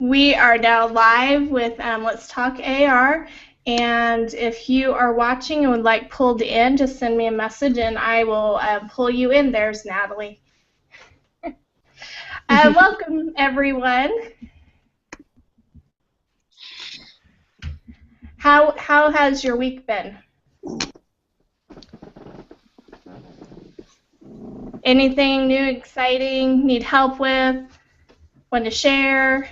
We are now live with Let's Talk AR, and if you are watching and would like pulled in, just send me a message and I will pull you in. There's Natalie. Welcome, everyone. How has your week been? Anything new, exciting, need help with, want to share?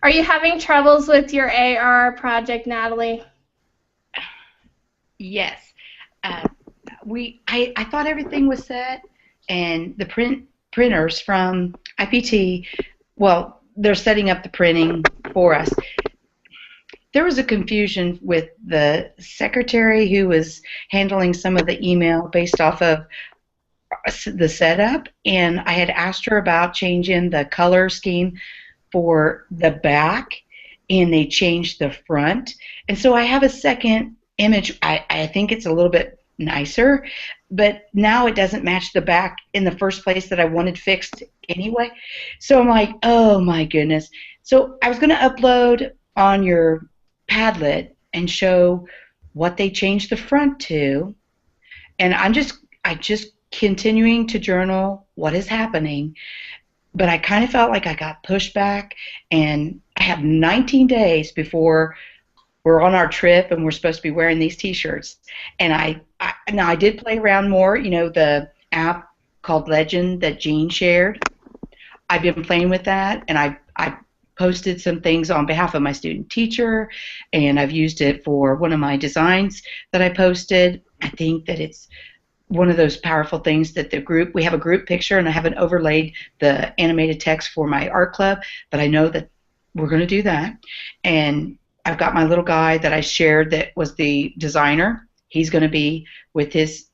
Are you having troubles with your AR project, Natalie? Yes. I thought everything was set, and the printers from IPT, well, they're setting up the printing for us. There was a confusion with the secretary who was handling some of the email based off of the setup, and I had asked her about changing the color scheme for the back, and they changed the front. And so I have a second image. I think it's a little bit nicer, but now it doesn't match the back in the first place that I wanted fixed anyway. So I'm like, oh my goodness. So I was going to upload on your Padlet and show what they changed the front to, and I just continuing to journal what is happening, but I kind of felt like I got pushed back, and I have 19 days before we're on our trip and we're supposed to be wearing these T-shirts. And now I did play around more, the app called Legend that Jean shared. I've been playing with that, and I posted some things on behalf of my student teacher, and I've used it for one of my designs that I posted. I think that it's one of those powerful things that we have a group picture, and I haven't overlaid the animated text for my art club, but I know that we're going to do that. And I've got my little guy that I shared that was the designer. He's going to be with his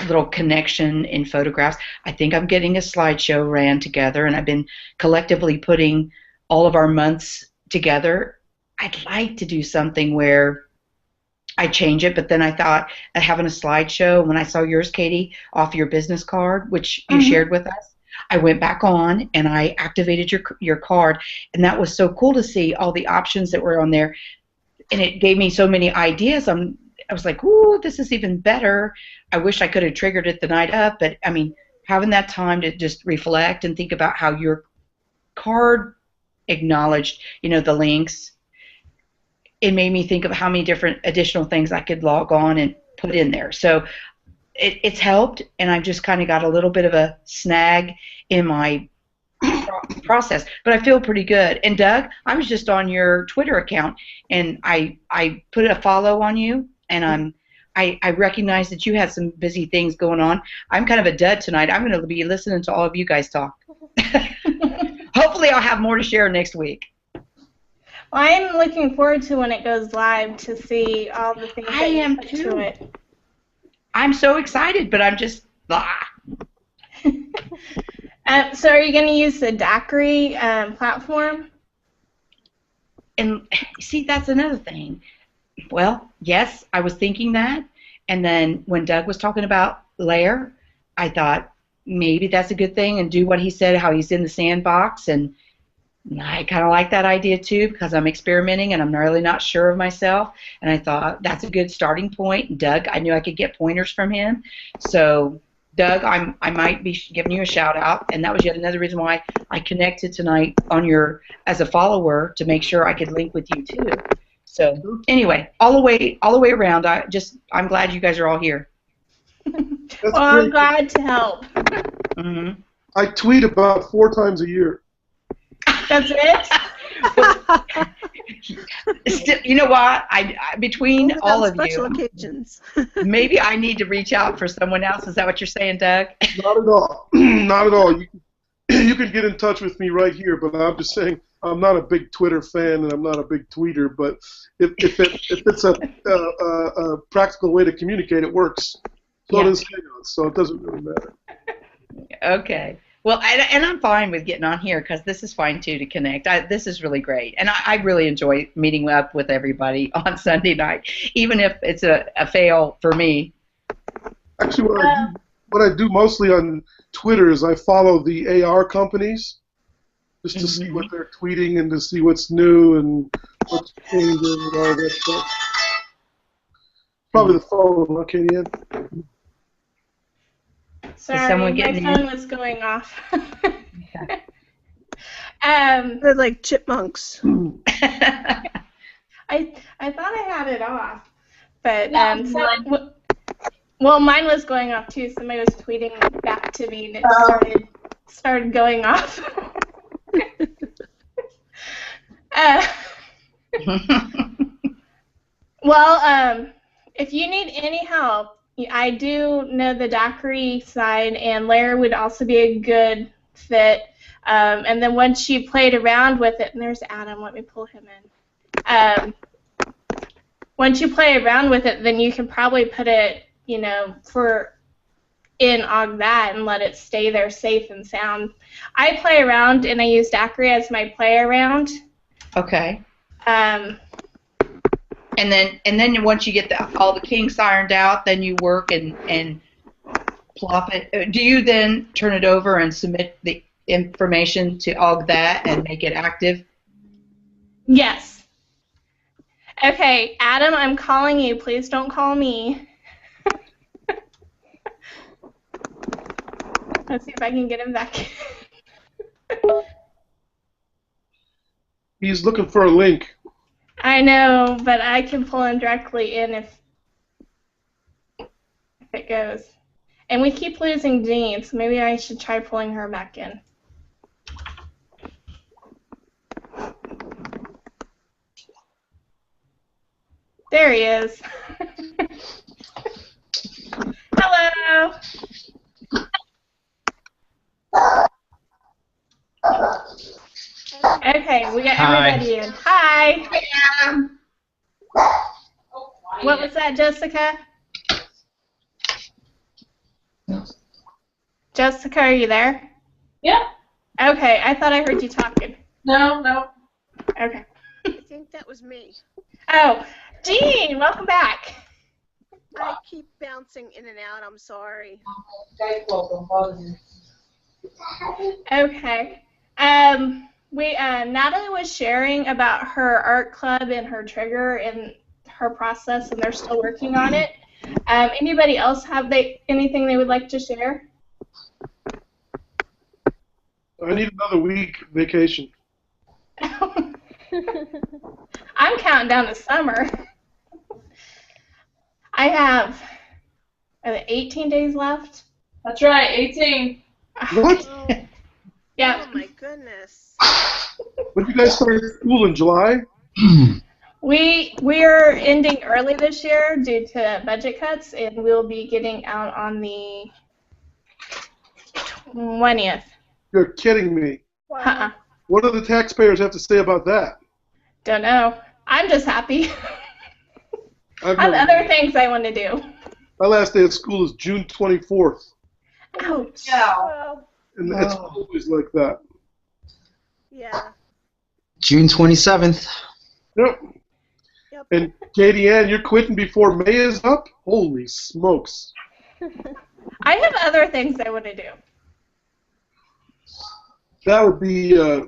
little connection in photographs. I think I'm getting a slideshow ran together, and I've been collectively putting all of our months together. I'd like to do something where I change it, but then I thought having a slideshow, when I saw yours, Katie, off your business card, which you shared with us, I went back on and I activated your card, and that was so cool to see all the options that were on there, and it gave me so many ideas. I was like, ooh, this is even better. I wish I could have triggered it the night up, but I mean, having that time to just reflect and think about how your card acknowledged, the links, it made me think of how many different additional things I could log on and put in there. So it's helped, and I've just kind of got a little bit of a snag in my process, but I feel pretty good. And Doug, I was just on your Twitter account, and I put a follow on you, and I recognize that you had some busy things going on. I'm kind of a dud tonight. I'm going to be listening to all of you guys talk. Hopefully I'll have more to share next week. Well, I'm looking forward to when it goes live to see all the things that you put to it. I'm so excited, but I'm just So are you going to use the Daiquiri platform? And see, that's another thing. Well, yes, I was thinking that, and then when Doug was talking about Lair, I thought maybe that's a good thing, and do what he said, how he's in the sandbox, and I kind of like that idea too, because I'm experimenting and I'm really not sure of myself, and I thought that's a good starting point. Doug, I knew I could get pointers from him, so Doug, I might be giving you a shout out, and that was yet another reason why I connected tonight on as a follower, to make sure I could link with you too. So anyway, all the way around, I'm glad you guys are all here. Well, I'm glad to help. I tweet about 4 times a year. That's it? Still, you know what? Between all of special you, occasions. maybe I need to reach out for someone else. Is that what you're saying, Doug? Not at all. Not at all. You can get in touch with me right here, but I'm just saying I'm not a big Twitter fan and I'm not a big tweeter. But if it's a practical way to communicate, it works. So does Hangout, so it doesn't really matter. Okay. Well, and I'm fine with getting on here, because this is fine too to connect. This is really great, and I really enjoy meeting up with everybody on Sunday night, even if it's a fail for me. Actually, what I do mostly on Twitter is I follow the AR companies just to see what they're tweeting and to see what's new and what's changing and all that stuff. Probably the phone, huh, Katie Ann? Sorry, my phone was going off. They're like chipmunks. I thought I had it off, but well, mine was going off too. Somebody was tweeting back to me, and it started going off. Well, if you need any help, I do know the Dockery side, and Lair would also be a good fit. And then once you played around with it, and there's Adam, let me pull him in. Once you play around with it, then you can probably put it, in Augmented and let it stay there safe and sound. I play around, and I use Dockery as my play around. Okay. And then once you get all the kinks ironed out, then you work and plop it. Do you then turn it over and submit the information to Augmented and make it active? Yes. Okay, Adam, I'm calling you. Please don't call me. Let's see if I can get him back. He's looking for a link. I know, but I can pull him directly in if it goes. And we keep losing Jean, so maybe I should try pulling her back in. There he is. Hello. Okay, we got everybody in. Hi. What was that, Jessica? Jessica, are you there? Yeah. Okay, I thought I heard you talking. No. Okay. I think that was me. Oh, Jean, welcome back. I keep bouncing in and out. I'm sorry. Okay. Natalie was sharing about her art club and her trigger and her process, and they're still working on it. Anybody else have anything they would like to share? I need another week vacation. I'm counting down to summer. I have 18 days left. That's right, 18. What? Oh, Yeah. oh my goodness. When did you guys start school in July? We're ending early this year due to budget cuts, and we'll be getting out on the 20th. You're kidding me. Wow. What do the taxpayers have to say about that? Don't know. I'm just happy. I've I have never- other things I want to do. My last day at school is June 24th, Ouch. Well, and it's always like that. yeah. June 27th. Yep. Yep. And Katie Ann, you're quitting before May is up? Holy smokes. I have other things I want to do. That would be a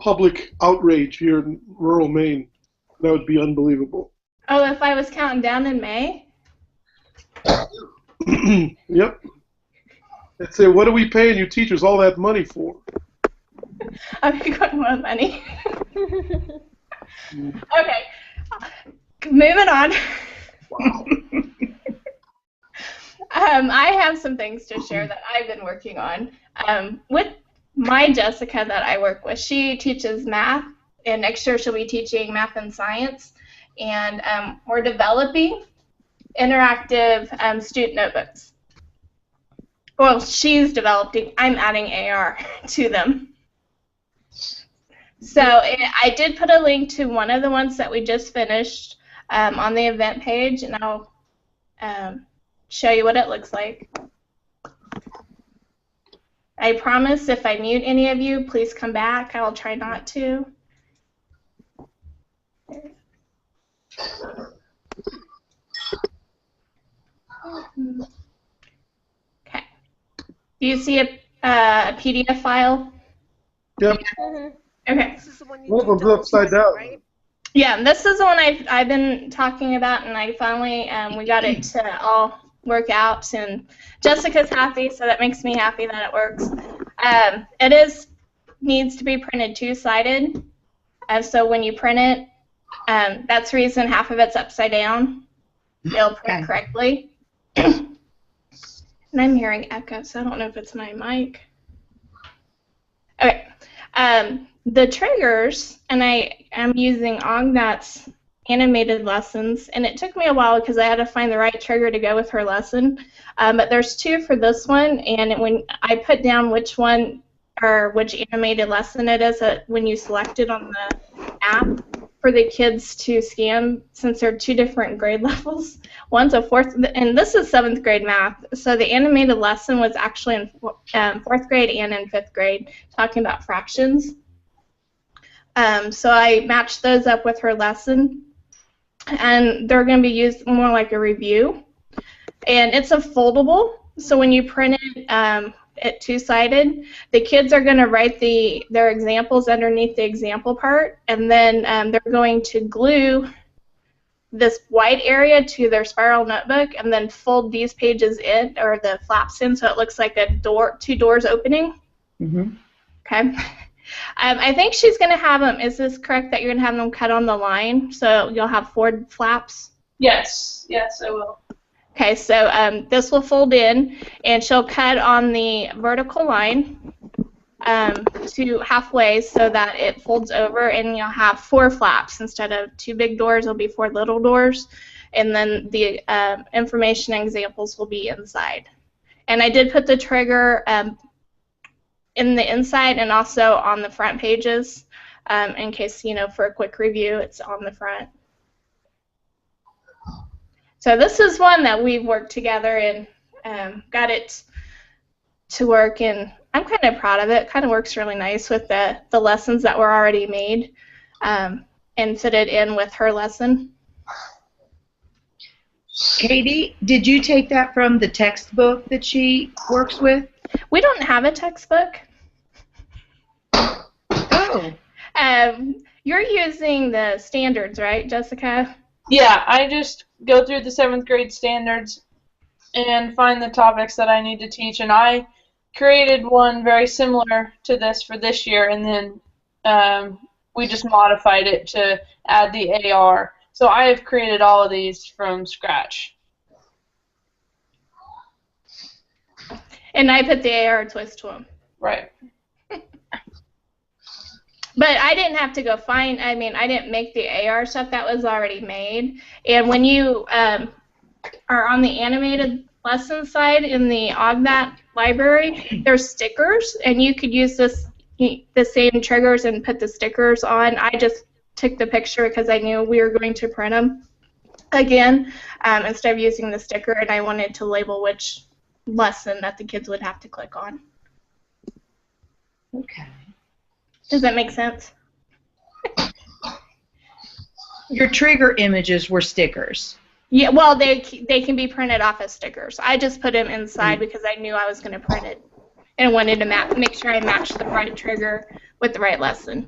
public outrage here in rural Maine. That would be unbelievable. Oh, if I was counting down in May? Yep. They'd say, what are we paying you teachers all that money for? I've got more money. Okay. Moving on. I have some things to share that I've been working on. With my Jessica that I work with, she teaches math, and next year she'll be teaching math and science. And we're developing interactive student notebooks. Well, she's developing. I'm adding AR to them. So I did put a link to one of the ones that we just finished on the event page, and I'll show you what it looks like. I promise if I mute any of you, please come back. I'll try not to. Do you see a PDF file? Yep. Okay. This is the one you One of do them's double upside spacing, down. right? Yeah, this is the one I've been talking about, and I finally we got it to all work out, and Jessica's happy, so that makes me happy that it works. It needs to be printed two-sided, so when you print it, that's the reason half of it's upside down. It'll print correctly. And I'm hearing echo, so I don't know if it's my mic. Okay. The triggers, and I am using Augmented animated lessons, and it took me a while because I had to find the right trigger to go with her lesson. But there's two for this one, and when I put down which one or which animated lesson it is, when you select it on the app for the kids to scan, since they're two different grade levels. One's a fourth, and this is 7th grade math. So the animated lesson was actually in 4th grade and in 5th grade, talking about fractions. So I matched those up with her lesson, and they're going to be used more like a review. And it's a foldable, so when you print it two-sided, the kids are going to write their examples underneath the example part, and then they're going to glue this white area to their spiral notebook, and then fold these pages in, or the flaps in, so it looks like a door, two doors opening. Okay. I think she's going to have them, is this correct, that you're going to have them cut on the line, so you'll have 4 flaps? Yes, I will. Okay, so this will fold in, and she'll cut on the vertical line to halfway so that it folds over, and you'll have 4 flaps. Instead of 2 big doors, it'll be 4 little doors, and then the information examples will be inside. And I did put the trigger in the inside and also on the front pages, in case, for a quick review, it's on the front. So this is one that we've worked together and got it to work, and I'm kind of proud of it. It kind of works really nice with the lessons that were already made and fitted in with her lesson. Katie, did you take that from the textbook that she works with? We don't have a textbook. Oh. You're using the standards, right, Jessica? Yeah, I just go through the 7th grade standards and find the topics that I need to teach, and I created one very similar to this for this year, and then we just modified it to add the AR. So I have created all of these from scratch. And I put the AR twist to them. Right. But I didn't have to go find, I didn't make the AR stuff, that was already made. And when you are on the animated lesson side in the Augmented library, there's stickers, and you could use the same triggers and put the stickers on. I just took the picture because I knew we were going to print them again instead of using the sticker, and I wanted to label which lesson that the kids would have to click on. Okay. Does that make sense? Your trigger images were stickers. Yeah, well, they can be printed off as stickers. I just put them inside because I knew I was going to print it and wanted to make sure I matched the right trigger with the right lesson.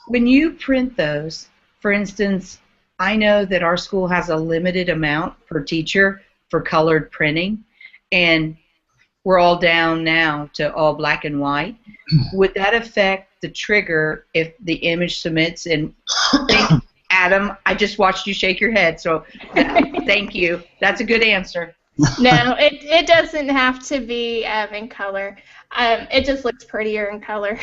When you print those, for instance, I know that our school has a limited amount per teacher for colored printing, and we're all down now to all black and white. Would that affect the trigger if the image submits? And Adam, I just watched you shake your head, so thank you. That's a good answer. No, it doesn't have to be in color. It just looks prettier in color.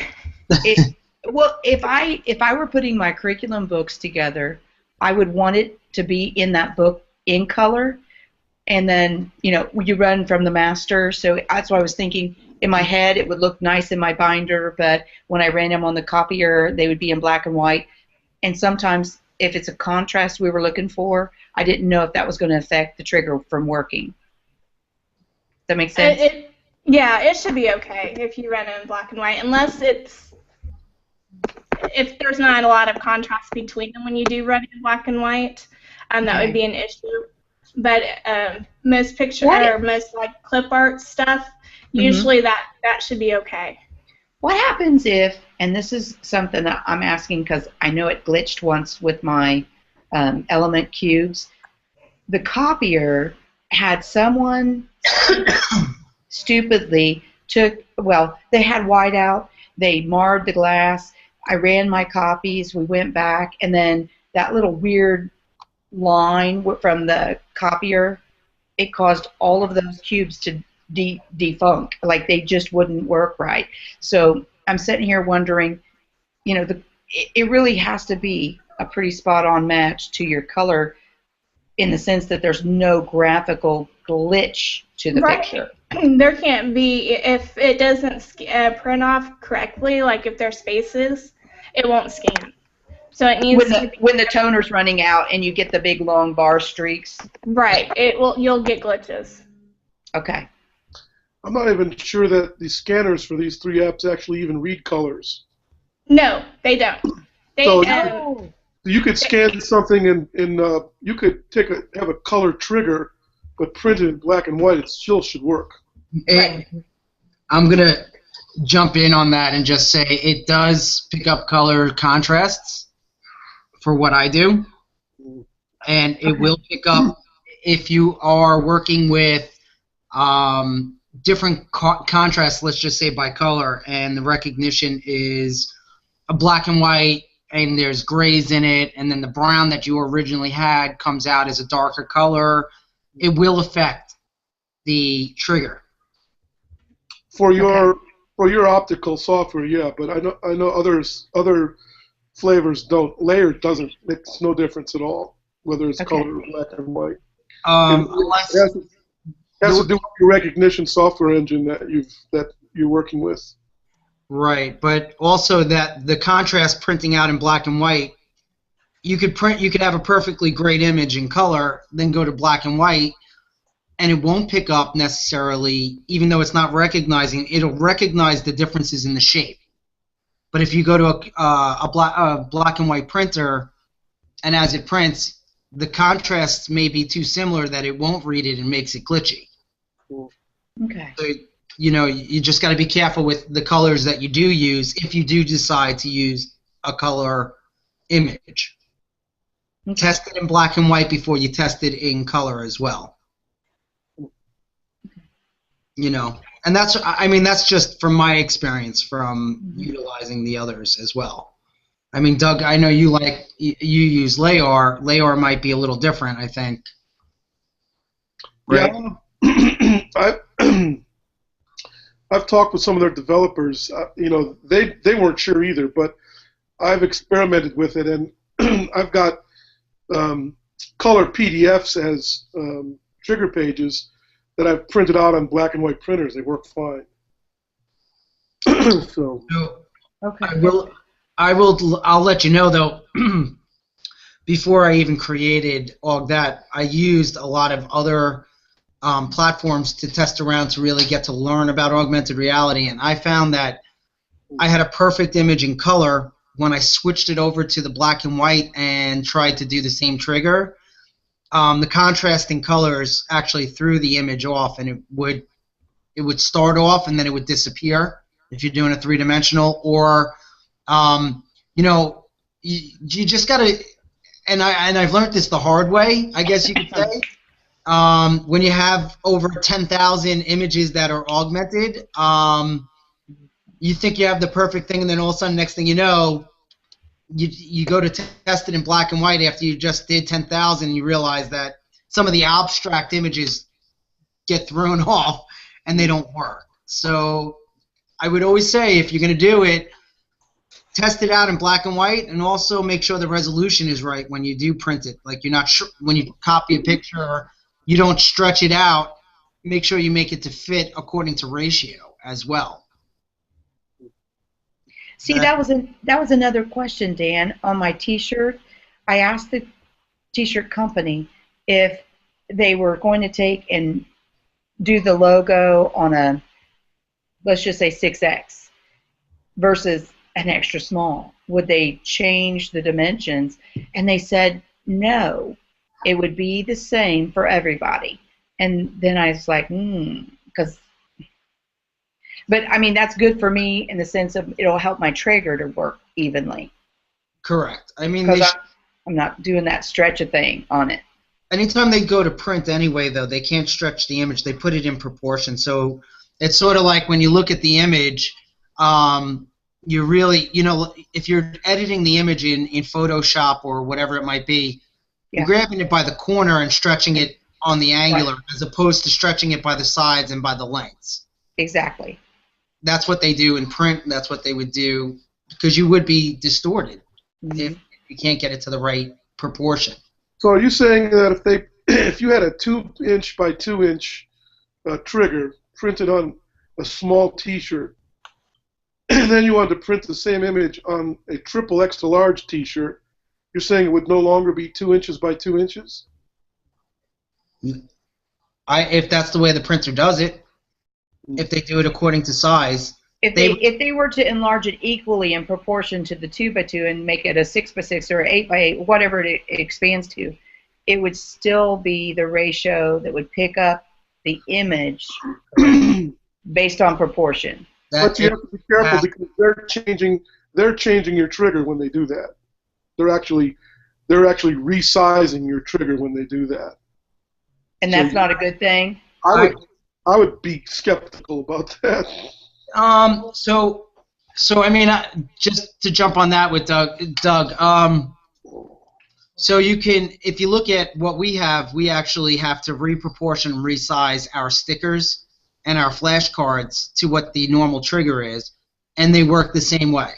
Well, if I were putting my curriculum books together, I would want it to be in that book in color. And then, you run from the master, so that's why I was thinking in my head it would look nice in my binder, but when I ran them on the copier, they would be in black and white. And sometimes, if it's a contrast we were looking for, I didn't know if that was going to affect the trigger from working. Does that make sense? Yeah, it should be okay if you run it in black and white, unless if there's not a lot of contrast between them when you do run it in black and white, that would be an issue. but most picture What? or most like clip art stuff, Mhm. usually that should be okay. What happens if, and this is something that I'm asking because I know it glitched once with my element cubes. The copier had someone stupidly they had whiteout, they marred the glass. I ran my copies, we went back, and then that little weird line from the copier, it caused all of those cubes to defunk, like they just wouldn't work right. So I'm sitting here wondering, it really has to be a pretty spot on match to your color in the sense that there's no graphical glitch to the Right. picture. There can't be, if it doesn't print off correctly, like if there's spaces, it won't scan. So it needs to be When the toner's running out and you get the big long bar streaks. right. You'll get glitches. Okay. I'm not even sure that the scanners for these 3 apps actually even read colors. No, they don't. So you could scan something and you could have a color trigger, but print it in black and white. It still should work. I'm going to jump in on that and just say it does pick up color contrasts for what I do. And it will pick up if you are working with different contrasts, let's just say by color, and the recognition is a black and white and there's grays in it, and then the brown that you originally had comes out as a darker color, it will affect the trigger. For your optical software, yeah, but I know other flavors don't. Layer doesn't. Makes no difference at all whether it's color or black and white. It has to do with your recognition software engine that you're working with. Right, but also that the contrast printing out in black and white, you could have a perfectly great image in color, then go to black and white, and it won't pick up necessarily, even though it's not recognizing, it'll recognize the differences in the shape. But if you go to a black and white printer, and as it prints, the contrasts may be too similar that it won't read it and makes it glitchy. Okay. So, you just got to be careful with the colors that you do use if you do decide to use a color image. Okay. Test it in black and white before you test it in color as well. And that's just from my experience from utilizing the others as well. I mean, Doug, I know you use Layar. Layar might be a little different, I think. Right? Yeah. I've talked with some of their developers. They weren't sure either, but I've experimented with it, and I've got color PDFs as trigger pages that I've printed out on black and white printers. They work fine. So. Okay. I'll let you know though. Before I even created that, I used a lot of other platforms to test around to really get to learn about augmented reality, and I found that I had a perfect image in color. When I switched it over to the black and white and tried to do the same trigger, the contrasting colors actually threw the image off, and it would start off and then it would disappear if you're doing a three-dimensional, or you just gotta, and I've learned this the hard way, I guess you could say. When you have over 10,000 images that are augmented, you think you have the perfect thing, and then all of a sudden, next thing you know, you go to test it in black and white after you just did 10,000, and you realize that some of the abstract images get thrown off, and they don't work. So I would always say, if you're going to do it, test it out in black and white, and also make sure the resolution is right when you do print it. Like, you're not when you copy a picture, you don't stretch it out. Make sure you make it to fit according to ratio as well. See, that was another question, Dan. On my T-shirt, I asked the T-shirt company if they were going to take and do the logo on a, let's just say 6X versus an extra small. Would they change the dimensions? And they said no. it would be the same for everybody. And then I was like, because, but I mean, that's good for me in the sense of it'll help my trigger to work evenly. Correct. I mean, Because I'm not doing that stretch a thing on it. anytime they go to print anyway, though, they can't stretch the image. They put it in proportion. So it's sort of like when you look at the image, you really, if you're editing the image in Photoshop or whatever it might be, you're grabbing it by the corner and stretching it on the angular as opposed to stretching it by the sides and by the lengths. Exactly. That's what they do in print. That's what they would do because you would be distorted if you can't get it to the right proportion. So are you saying that if you had a 2-inch by 2-inch trigger printed on a small T-shirt, and then you wanted to print the same image on a triple extra large T-shirt, you're saying it would no longer be 2 inches by 2 inches? If that's the way the printer does it, if they do it according to size. If they were to enlarge it equally in proportion to the 2x2 and make it a 6x6 or 8x8, whatever it expands to, it would still be the ratio that would pick up the image based on proportion. But you have to be careful because they're changing your trigger when they do that. They're actually resizing your trigger when they do that. And that's not a good thing? I would be skeptical about that. So I mean, just to jump on that with Doug, so you can, if you look at what we have, we actually have to reproportion, resize our stickers and our flashcards to what the normal trigger is, and they work the same way.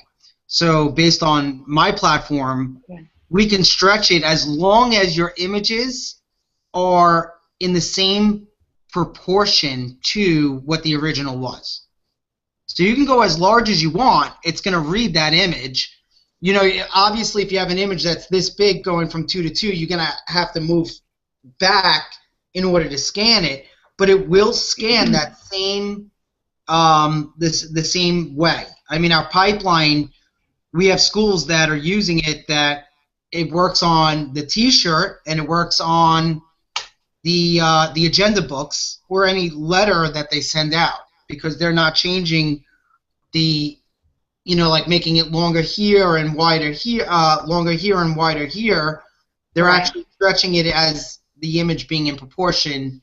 So based on my platform, we can stretch it as long as your images are in the same proportion to what the original was. So you can go as large as you want. It's going to read that image. Obviously, if you have an image that's this big going from 2 to 2, you're going to have to move back in order to scan it. But it will scan that same the same way. I mean, our pipeline, we have schools that are using it that it works on the T-shirt and it works on the agenda books or any letter that they send out because they're not changing the, like making it longer here and wider here, longer here and wider here. They're actually stretching it as the image being in proportion,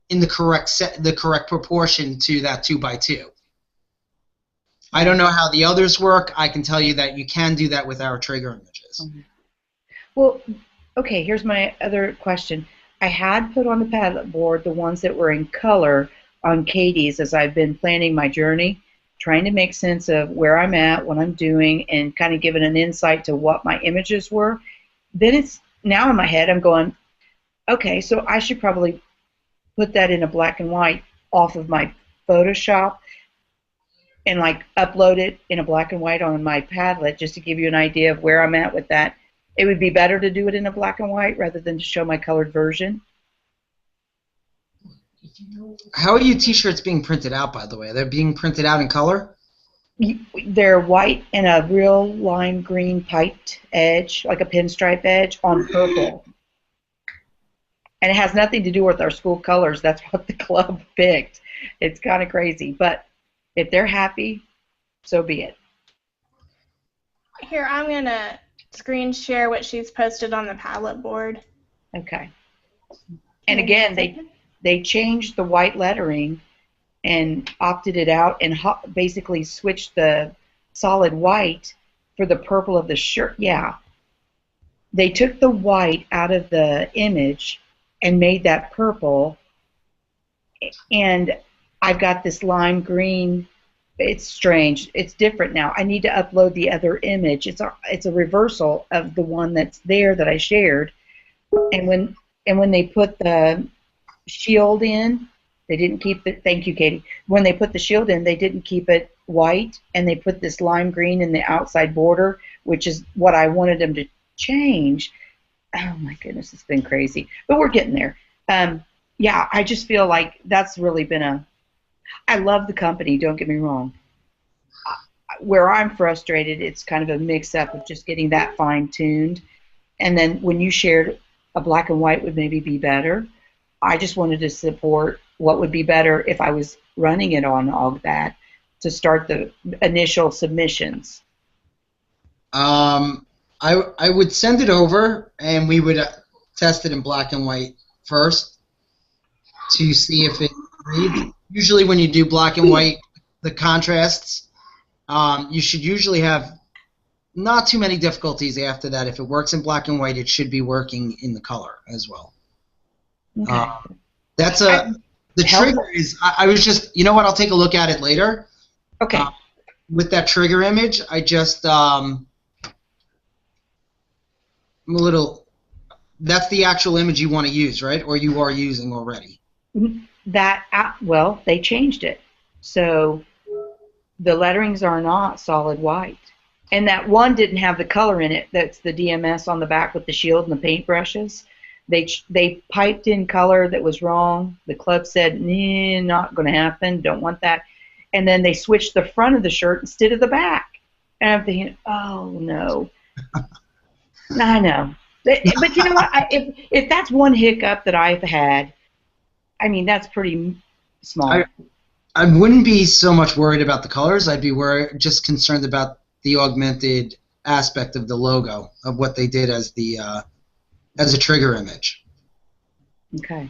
in the correct proportion to that 2x2. I don't know how the others work. I can tell you that you can do that with our trigger images. Well, okay, here's my other question. I had put on the Padlet board the ones that were in color on Katie's as I've been planning my journey, trying to make sense of where I'm at, what I'm doing, and kind of giving an insight to what my images were. Then it's now in my head I'm going, okay, so I should probably put that in a black and white off of my Photoshop and like upload it in a black and white on my Padlet just to give you an idea of where I'm at with that. It would be better to do it in a black and white rather than to show my colored version. How are your T-shirts being printed out, by the way? They're being printed out in color? They're white and a real lime green piped edge, like a pinstripe edge, on purple. And it has nothing to do with our school colors. That's what the club picked. It's kind of crazy. But if they're happy, so be it. Here, I'm going to screen share what she's posted on the Padlet board. Okay. And again, they changed the white lettering and opted it out and basically switched the solid white for the purple of the shirt. Yeah. They took the white out of the image and made that purple, and I've got this lime green. It's strange. It's different now. I need to upload the other image. It's a reversal of the one that's there that I shared. And when they put the shield in, they didn't keep it. Thank you, Katie. When they put the shield in, they didn't keep it white, and they put this lime green in the outside border, which is what I wanted them to change. Oh my goodness, it's been crazy, but we're getting there. Yeah, I just feel like that's really been I love the company, don't get me wrong. Where I'm frustrated, it's kind of a mix-up of just getting that fine-tuned. And then when you shared a black and white would maybe be better. I just wanted to support what would be better if I was running it on that to start the initial submissions. I would send it over, and we would test it in black and white first to see if it reads. Usually when you do black and white, the contrasts, you should usually have not too many difficulties after that. If it works in black and white, it should be working in the color as well. Okay. The trigger is, I was just, you know what, I'll take a look at it later. Okay. With that trigger image, I just, I'm a little, that's the actual image you want to use, right? Or you are using already? Well, they changed it. So the letterings are not solid white. And that one didn't have the color in it. That's the DMS on the back with the shield and the paintbrushes. They piped in color that was wrong. The club said, nah, not going to happen, don't want that. And then they switched the front of the shirt instead of the back. And I'm thinking, oh, no. I know. But you know what? If that's one hiccup that I've had, I mean, that's pretty small. I wouldn't be so much worried about the colors. I'd be just concerned about the augmented aspect of the logo, of what they did as a trigger image. Okay.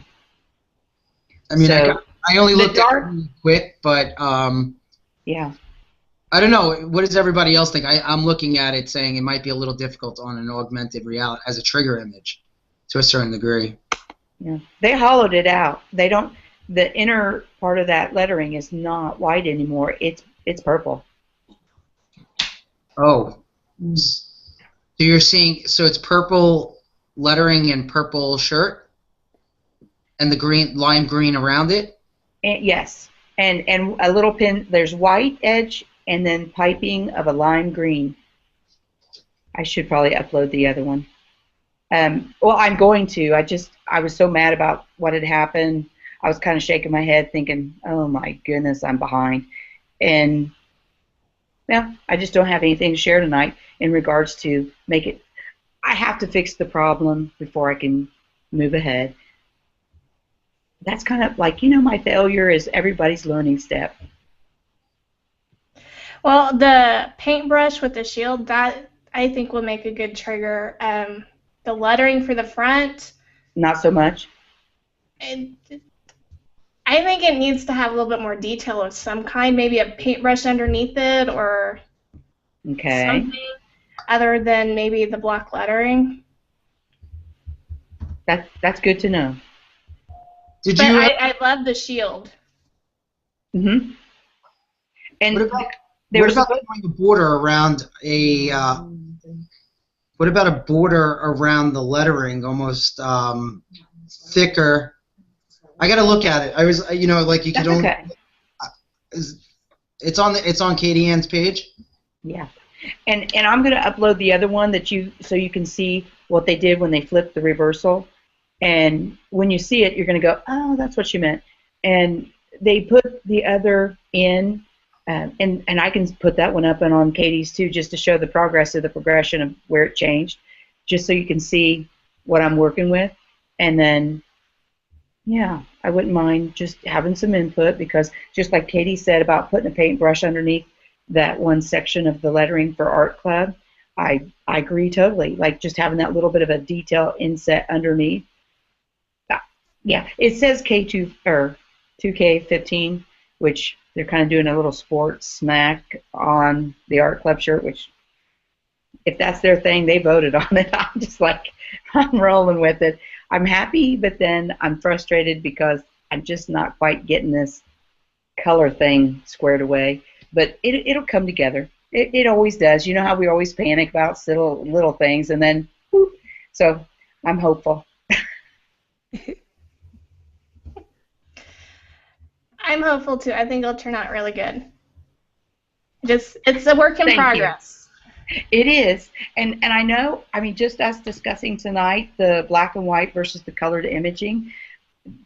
I mean, so I only looked at it really quick, but yeah. I don't know. What does everybody else think? I'm looking at it saying it might be a little difficult on an augmented reality as a trigger image to a certain degree. Yeah. They hollowed it out. They don't. The inner part of that lettering is not white anymore. It's purple. Oh. So you're seeing, so it's purple lettering and purple shirt, and the green, lime green around it? Yes. And a little pin, there's white edge and then piping of a lime green. I should probably upload the other one. Well, I'm going to. I was so mad about what had happened. I was kind of shaking my head thinking, oh my goodness, I'm behind. And yeah, I just don't have anything to share tonight in regards to make it. I have to fix the problem before I can move ahead. That's kind of like, my failure is everybody's learning step. Well, the paintbrush with the shield, that I think will make a good trigger. The lettering for the front, not so much. I think it needs to have a little bit more detail of some kind, maybe a paintbrush underneath it or something other than maybe the block lettering. That's good to know. I love the shield. Mm-hmm. And what about doing a border around a? What about a border around the lettering, almost thicker? I got to look at it. I was, like you could only. Okay. It's on Katie Ann's page. Yeah, and I'm going to upload the other one so you can see what they did when they flipped the reversal. And when you see it, you're going to go, oh, that's what she meant. And they put the other in, and I can put that one up and on Katie's too, just to show the progress of the progression of where it changed, just so you can see what I'm working with. And then, yeah, I wouldn't mind just having some input, because just like Katie said about putting a paintbrush underneath that one section of the lettering for Art Club, I agree totally. Like just having that little bit of a detail inset underneath. Yeah, it says K2 or 2K15, which they're kind of doing a little sports smack on the Art Club shirt, which if that's their thing, they voted on it. I'm just like, I'm rolling with it. I'm happy, but then I'm frustrated because I'm just not quite getting this color thing squared away. But it'll come together. It always does. You know how we always panic about little things, and then, whoop. So I'm hopeful. I'm hopeful too. I think it'll turn out really good. It's a work in progress. It is, and I know. I mean, just us discussing tonight the black and white versus the colored imaging,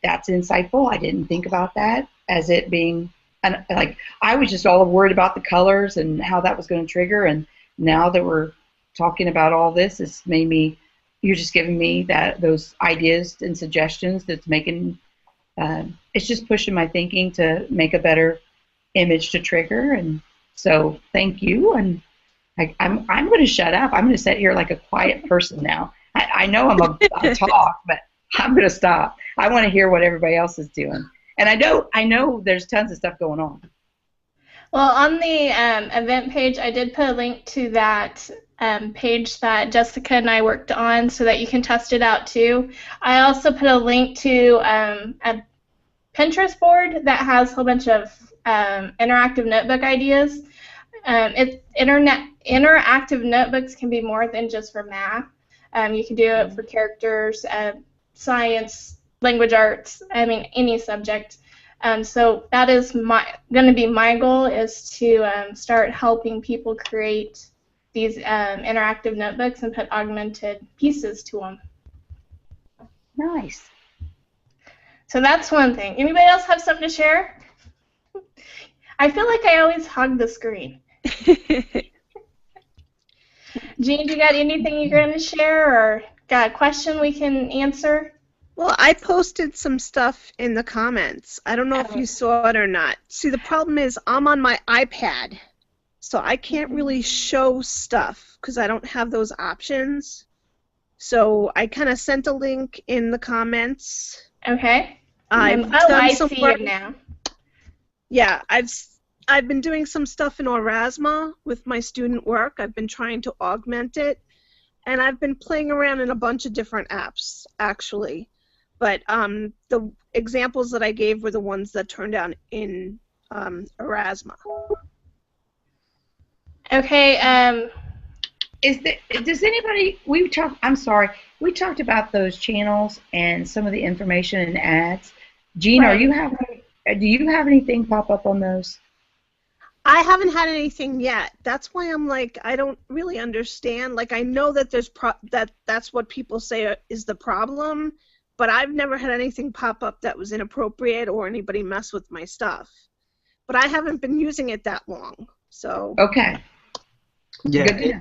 that's insightful. I didn't think about that as it being, and like I was just all worried about the colors and how that was going to trigger. And now that we're talking about all this, it's made me you're just giving me those ideas and suggestions that's making it's just pushing my thinking to make a better image to trigger. And so thank you. And I'm going to shut up. I'm going to sit here like a quiet person now. I know I talk, but I'm going to stop. I want to hear what everybody else is doing. And I know there's tons of stuff going on. Well, on the event page, I did put a link to that page that Jessica and I worked on so that you can test it out too. I also put a link to a Pinterest board that has a whole bunch of interactive notebook ideas. Interactive notebooks can be more than just for math. You can do it for characters, science, language arts, any subject. So that is going to be my goal, is to start helping people create these interactive notebooks and put augmented pieces to them. Nice. So that's one thing. Anybody else have something to share? I feel like I always hug the screen. Jean, you got anything you're going to share, or got a question we can answer? Well, I posted some stuff in the comments. I don't know if you saw it or not. See, the problem is I'm on my iPad, so I can't really show stuff because I don't have those options. So I kind of sent a link in the comments. Okay. I see it now. Yeah, I've been doing some stuff in Aurasma with my student work. I've been trying to augment it, and I've been playing around in a bunch of different apps, actually. But the examples that I gave were the ones that turned out in Aurasma. Okay. Does anybody? I'm sorry. We talked about those channels and some of the information and ads. Jean, right. Do you have anything pop up on those? I haven't had anything yet. That's why I'm like, I don't really understand. Like, I know that that's what people say is the problem, but I've never had anything pop up that was inappropriate or anybody mess with my stuff. But I haven't been using it that long, so. Okay. Yeah.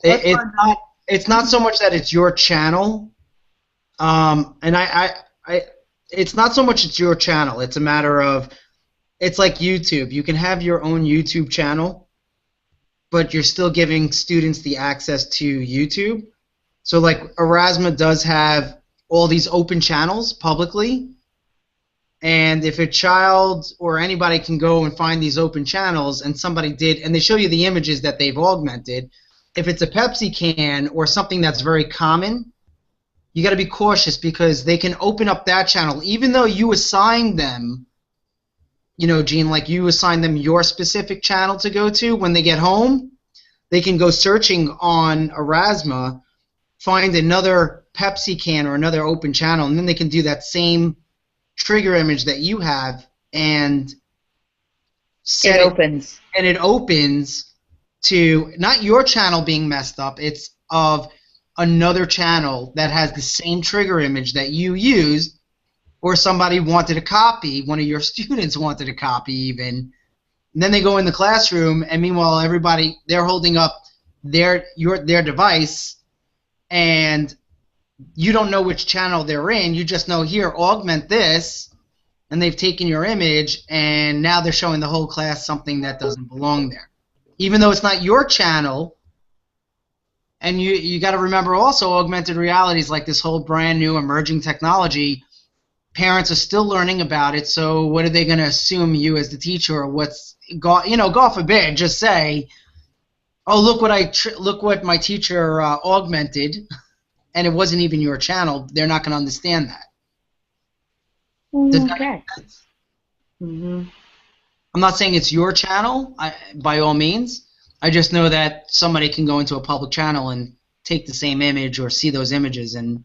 It's not so much that it's your channel, and it's not so much it's your channel. It's a matter of, it's like YouTube. You can have your own YouTube channel, but you're still giving students the access to YouTube. So like Aurasma does have all these open channels publicly, and if a child or anybody can go and find these open channels, and somebody did, and they show you the images that they've augmented, if it's a Pepsi can or something that's very common, you got to be cautious because they can open up that channel, even though you assigned them, you know, Jean, like you assigned them your specific channel to go to. When they get home, they can go searching on Aurasma, find another Pepsi can or another open channel, and then they can do that same trigger image that you have, and it opens. And it opens to not your channel being messed up, it's of another channel that has the same trigger image that you used, or somebody wanted a copy, one of your students wanted a copy even, and then they go in the classroom, and meanwhile everybody, they're holding up their device, and you don't know which channel they're in, you just know, here, augment this, and they've taken your image, and now they're showing the whole class something that doesn't belong there. Even though it's not your channel, and you got to remember also, augmented reality is like this whole brand new emerging technology. Parents are still learning about it, so what are they going to assume you as the teacher, or God forbid, just say, oh, look what my teacher augmented, and it wasn't even your channel. They're not going to understand that. Does that make sense? Mm-hmm. I'm not saying it's your channel, by all means. I just know that somebody can go into a public channel and take the same image or see those images, and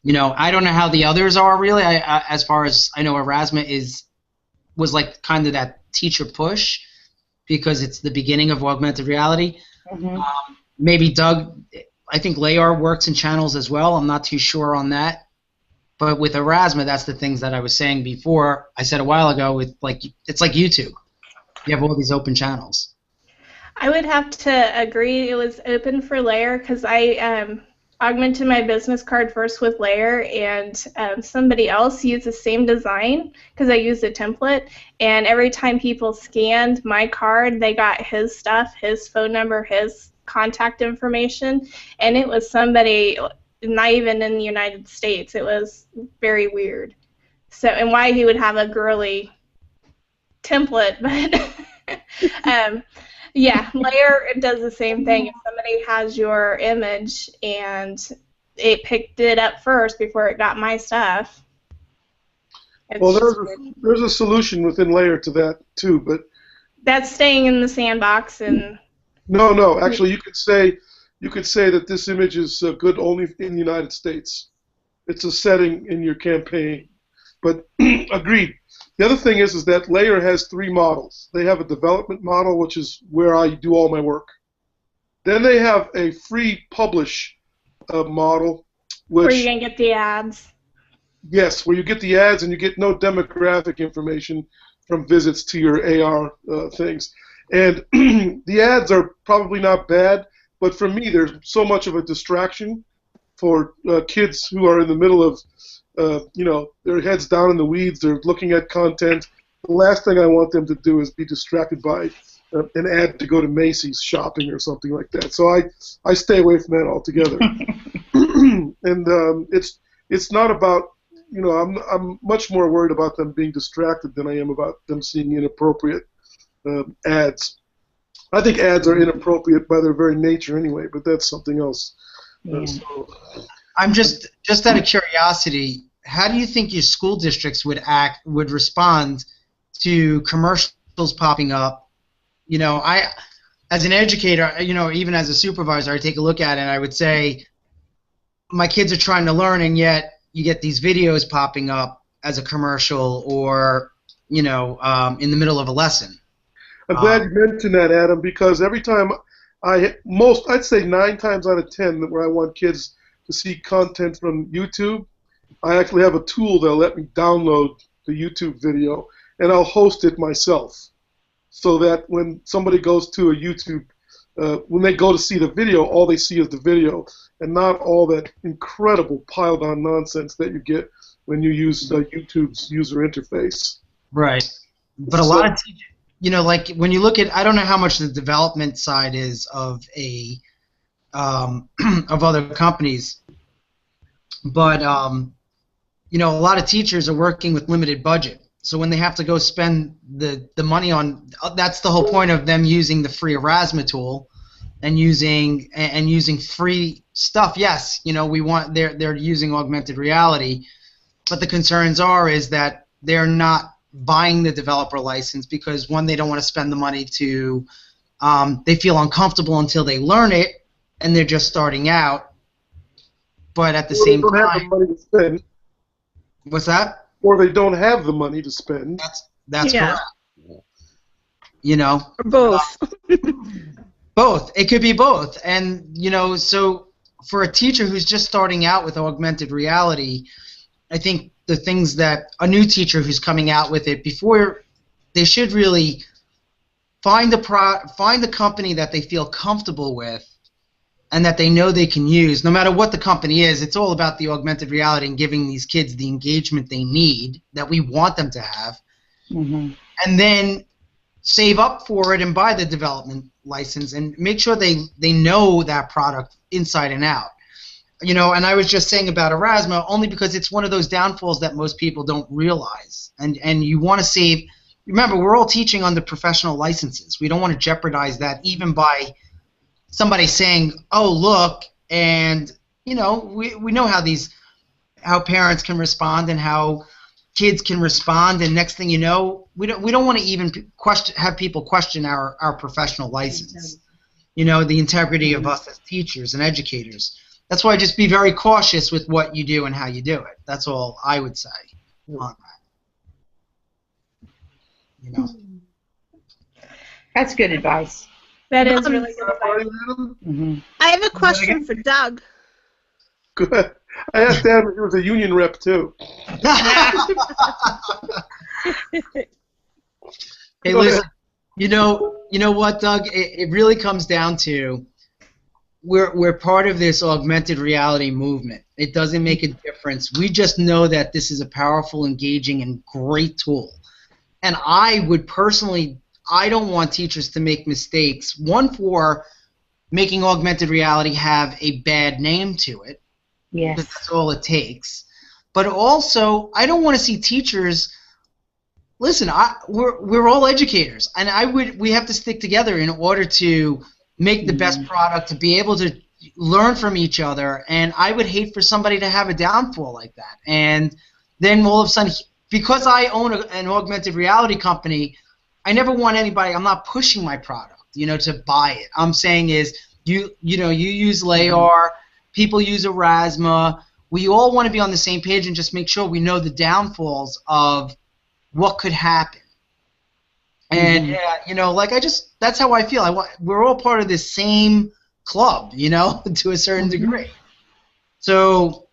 I don't know how the others are really. As far as I know, Aurasma was like kind of that teacher push because it's the beginning of augmented reality. Mm-hmm. Maybe Doug, I think Layar works in channels as well. I'm not too sure on that. But with Aurasma, that's the things that I was saying before. I said a while ago, it's like YouTube. You have all these open channels. I would have to agree. It was open for Layar because I augmented my business card first with Layer, and somebody else used the same design because I used a template. And every time people scanned my card, they got his stuff, his phone number, his contact information, and it was somebody not even in the United States. It was very weird. So, and why he would have a girly template, but yeah, Layer does the same thing. If somebody has your image and it picked it up first before it got my stuff. Well, there's a solution within Layer to that too, but that's staying in the sandbox. And no, actually, you could say that this image is good only in the United States. It's a setting in your campaign, but agreed. The other thing is that Layer has 3 models. They have a development model, which is where I do all my work. Then they have a free publish model, which where you can get the ads. Yes, where you get the ads and you get no demographic information from visits to your AR things. And the ads are probably not bad, but for me, there's so much of a distraction for kids who are in the middle of their heads down in the weeds, they're looking at content. The last thing I want them to do is be distracted by an ad to go to Macy's shopping or something like that. So I stay away from that altogether. And it's not about, I'm much more worried about them being distracted than I am about them seeing inappropriate ads. I think ads are inappropriate by their very nature anyway, but that's something else. So, I'm just out of curiosity, how do you think your school districts would respond to commercials popping up? I, as an educator, even as a supervisor, I take a look at it and I would say, my kids are trying to learn, and yet you get these videos popping up as a commercial or, in the middle of a lesson. I'm glad you mentioned that, Adam, because every time I'd say 9 times out of 10 where I want kids to see content from YouTube, I actually have a tool that'll let me download the YouTube video, and I'll host it myself, so that when somebody goes to a YouTube, when they go to see the video, all they see is the video, and not all that incredible piled-on nonsense that you get when you use YouTube's user interface. Right. But a lot of teachers, like when you look at, I don't know how much the development side is of of other companies, but a lot of teachers are working with limited budget. So when they have to go spend the money on, that's the whole point of them using the free Erasmus tool and using free stuff. Yes, they're using augmented reality, but the concerns is that they're not buying the developer license because, one, they don't want to spend the money to, they feel uncomfortable until they learn it, and they're just starting out. But at the same time, have the money to spend. What's that? Or they don't have the money to spend. That's correct. Or both. Both. It could be both. And, so for a teacher who's just starting out with augmented reality, I think the things that a new teacher who's coming out with it, before they should really find the company that they feel comfortable with and that they know they can use, no matter what the company is. It's all about the augmented reality and giving these kids the engagement they need, that we want them to have, and then save up for it and buy the development license and make sure they know that product inside and out. And I was just saying about Erasmus only because it's one of those downfalls that most people don't realize. And you want to save. Remember, we're all teaching under professional licenses. We don't want to jeopardize that even by somebody saying, "Oh, look," and we know how parents can respond and how kids can respond, and next thing you know, we don't want to even have people question our professional license. The integrity of us as teachers and educators. That's why just be very cautious with what you do and how you do it. That's all I would say on that. That's good advice. That is really good advice. I have a question for Doug. Good. I asked Adam if he was a union rep too. Hey, listen. You know what, Doug? It really comes down to we're part of this augmented reality movement. It doesn't make a difference. We just know that this is a powerful, engaging, and great tool. And I would personally, I don't want teachers to make mistakes. One, for making augmented reality have a bad name to it. Yes. Because that's all it takes. But also, I don't want to see teachers. Listen, we're all educators, and we have to stick together in order to make the best product, to be able to learn from each other. And I would hate for somebody to have a downfall like that. And then all of a sudden, because I own an augmented reality company, I never want anybody. I'm not pushing my product, to buy it. I'm saying is you use LAR, people use Erasma. We all want to be on the same page and just make sure we know the downfalls of what could happen. And that's how I feel. We're all part of this same club, to a certain degree. So,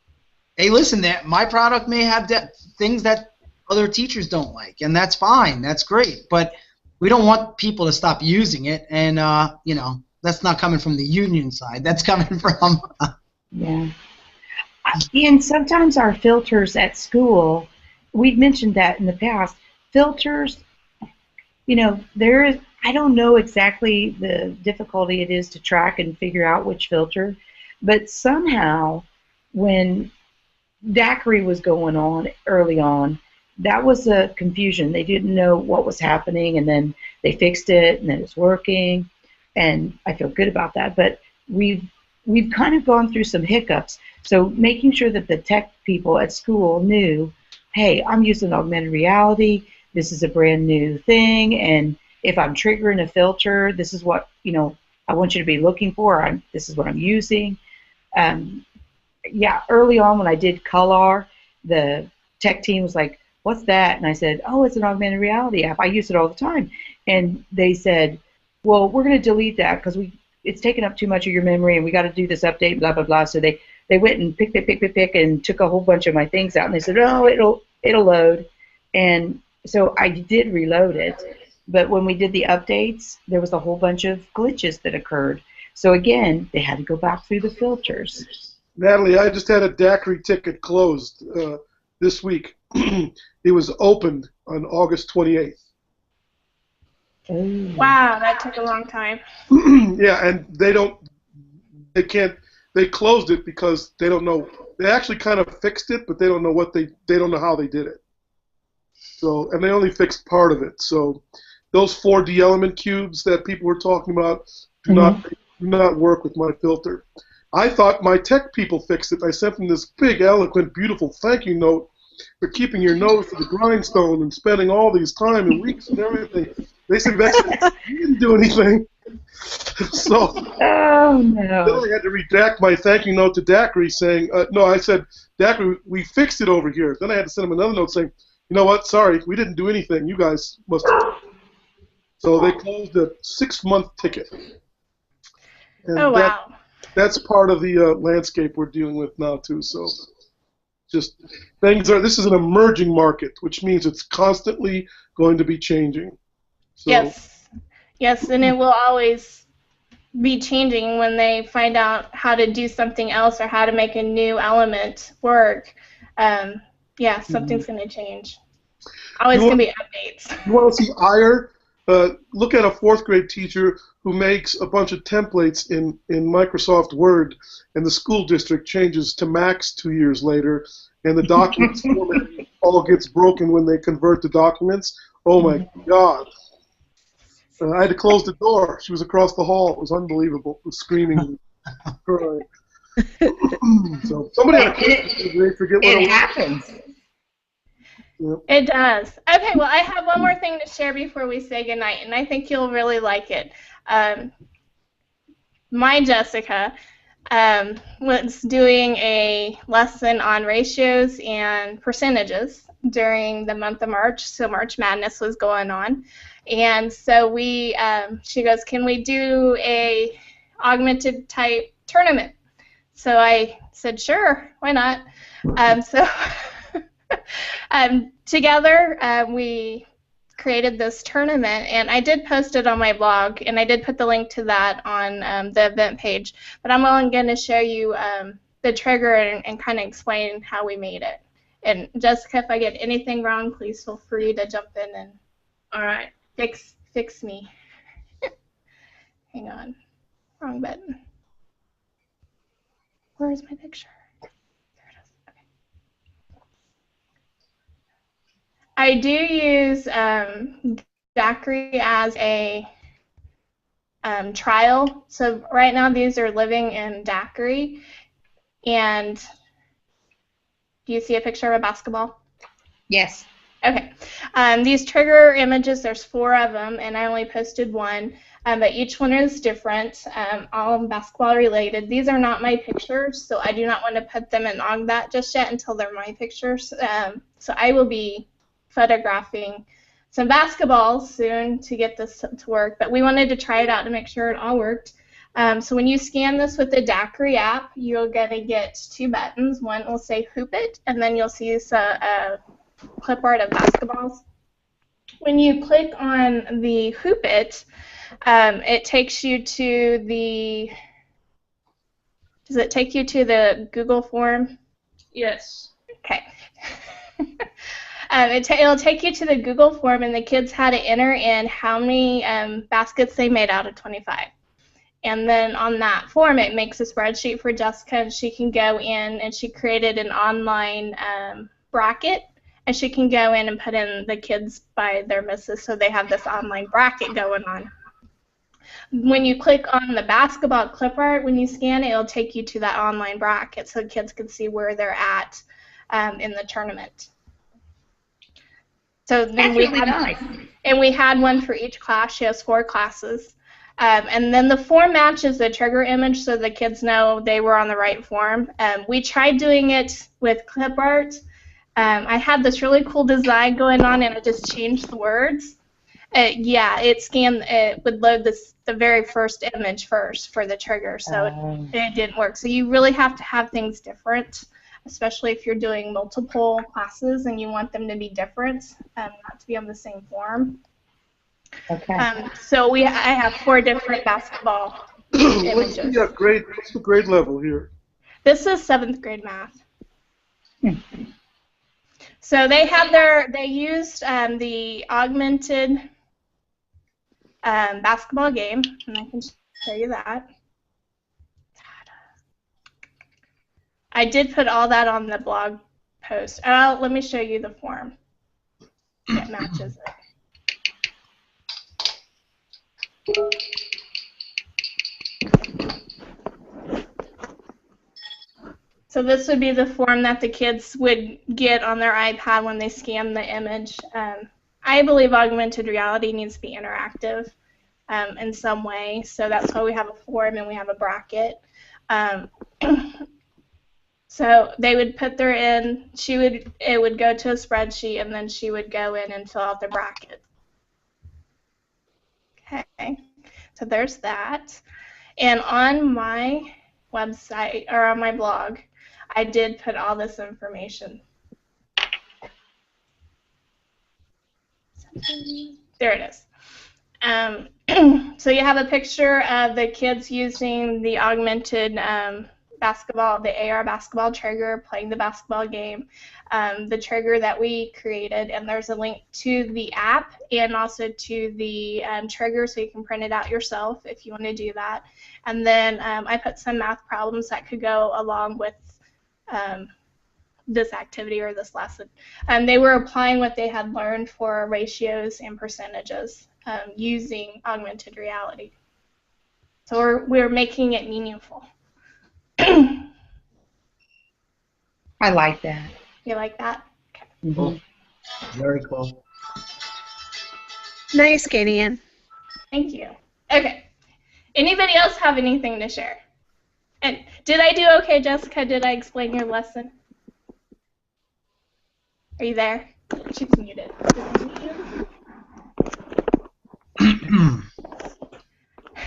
hey, listen, my product may have things that other teachers don't like, and that's fine. That's great. But we don't want people to stop using it, and that's not coming from the union side. That's coming from Yeah. And sometimes our filters at school, we've mentioned that in the past, filters, there is, I don't know exactly the difficulty it is to track and figure out which filter, but somehow when daiquiri was going on early on, that was a confusion. They didn't know what was happening, and then they fixed it, and then it's working, and I feel good about that. But we've kind of gone through some hiccups. So making sure that the tech people at school knew, hey, I'm using augmented reality. This is a brand new thing, and if I'm triggering a filter, this is what I want you to be looking for. This is what I'm using. Early on when I did Color, the tech team was like, "What's that?" And I said, "Oh, it's an augmented reality app. I use it all the time." And they said, "Well, we're going to delete that because it's taking up too much of your memory, and we got to do this update, blah blah blah." So they went and pick, and took a whole bunch of my things out, and they said, "Oh, it'll load." And so I did reload it, but when we did the updates, there was a whole bunch of glitches that occurred. So again, they had to go back through the filters. Natalie, I just had a daiquiri ticket closed this week. It was opened on August 28th. Oh. Wow, that took a long time. Yeah, and they closed it because they don't know. They actually kind of fixed it, but they don't know they don't know how they did it. So, and they only fixed part of it. So, those 4D element cubes that people were talking about do not work with my filter. I thought my tech people fixed it. I sent them this big, eloquent, beautiful thank you note for keeping your nose to the grindstone and spending all these time and weeks and everything. They said, you didn't do anything. So, oh no! Then I had to redact my thank you note to Daiquiri saying, no, I said, Daiquiri, we fixed it over here. Then I had to send him another note saying, you know what, sorry, we didn't do anything. You guys must have. So they closed a 6-month ticket. And oh, wow. That's part of the landscape we're dealing with now, too. So just this is an emerging market, which means it's constantly going to be changing. So, Yes, and it will always be changing when they find out how to do something else or how to make a new element work. Something's going to change. Always going to be updates. You want to see ire? Look at a 4th grade teacher who makes a bunch of templates in Microsoft Word, and the school district changes to Max 2 years later, and the documents format all gets broken when they convert the documents. Oh my God. I had to close the door. She was across the hall. It was unbelievable. It was screaming and crying. So somebody had a forget what it happens. Yeah. It does. Okay, well, I have one more thing to share before we say goodnight, and I think you'll really like it. My Jessica was doing a lesson on ratios and percentages during the month of March, so March Madness was going on. And so she goes, can we do a augmented type tournament? So I said, sure, why not? Together we created this tournament, and I did post it on my blog, and I did put the link to that on the event page. But I'm only going to show you the trigger and kind of explain how we made it. And Jessica, if I get anything wrong, please feel free to jump in and All right. fix me. Hang on, wrong button. Where is my picture? There it is. Okay. I do use Daiquiri as a trial. So right now these are living in Daiquiri. And do you see a picture of a basketball? Yes. Okay. These trigger images, there's 4 of them, and I only posted one. But each one is different, all basketball related. These are not my pictures, so I do not want to put them in Augmented just yet until they're my pictures. So I will be photographing some basketballs soon to get this to work, but we wanted to try it out to make sure it all worked. So when you scan this with the Daiquiri app, you're going to get 2 buttons. One will say Hoop It, and then you'll see a clip art of basketballs. When you click on the Hoop It, it takes you to the, does it take you to the Google form? Yes. Okay. It'll take you to the Google form, and the kids had to enter in how many baskets they made out of 25. And then on that form, it makes a spreadsheet for Jessica, and she can go in, and she created an online bracket, and she can go in and put in the kids by their misses, so they have this online bracket going on. When you click on the basketball clip art, when you scan it, it'll take you to that online bracket so kids can see where they're at in the tournament. So then That's really nice. And we had one for each class. She has 4 classes. And then the form matches the trigger image so the kids know they were on the right form. We tried doing it with clip art. I had this really cool design going on, and I just changed the words. Yeah, it would load the very first image first for the trigger, so it didn't work. So you really have to have things different, especially if you're doing multiple classes and you want them to be different, not to be on the same form. Okay. So I have 4 different basketball images. What's the grade level here? This is 7th grade math. Hmm. So they used the augmented basketball game, and I can show you that. I did put all that on the blog post. Let me show you the form. It matches it. So this would be the form that the kids would get on their iPad when they scan the image. I believe augmented reality needs to be interactive in some way, so that's why we have a form and we have a bracket. So they would put their in, it would go to a spreadsheet, and then she would go in and fill out the bracket. Okay, so there's that. And on my website, or on my blog, I did put all this information. There it is. So you have a picture of the kids using the augmented basketball, the AR basketball trigger, playing the basketball game, the trigger that we created, and there's a link to the app and also to the trigger, so you can print it out yourself if you want to do that. And then I put some math problems that could go along with this activity or this lesson. They were applying what they had learned for ratios and percentages using augmented reality. So we're making it meaningful. I like that. You like that? Okay. Cool. Very cool. Nice, Katie Ann. Thank you. Okay. Anybody else have anything to share? And did I do okay, Jessica? Did I explain your lesson? Are you there? She's muted.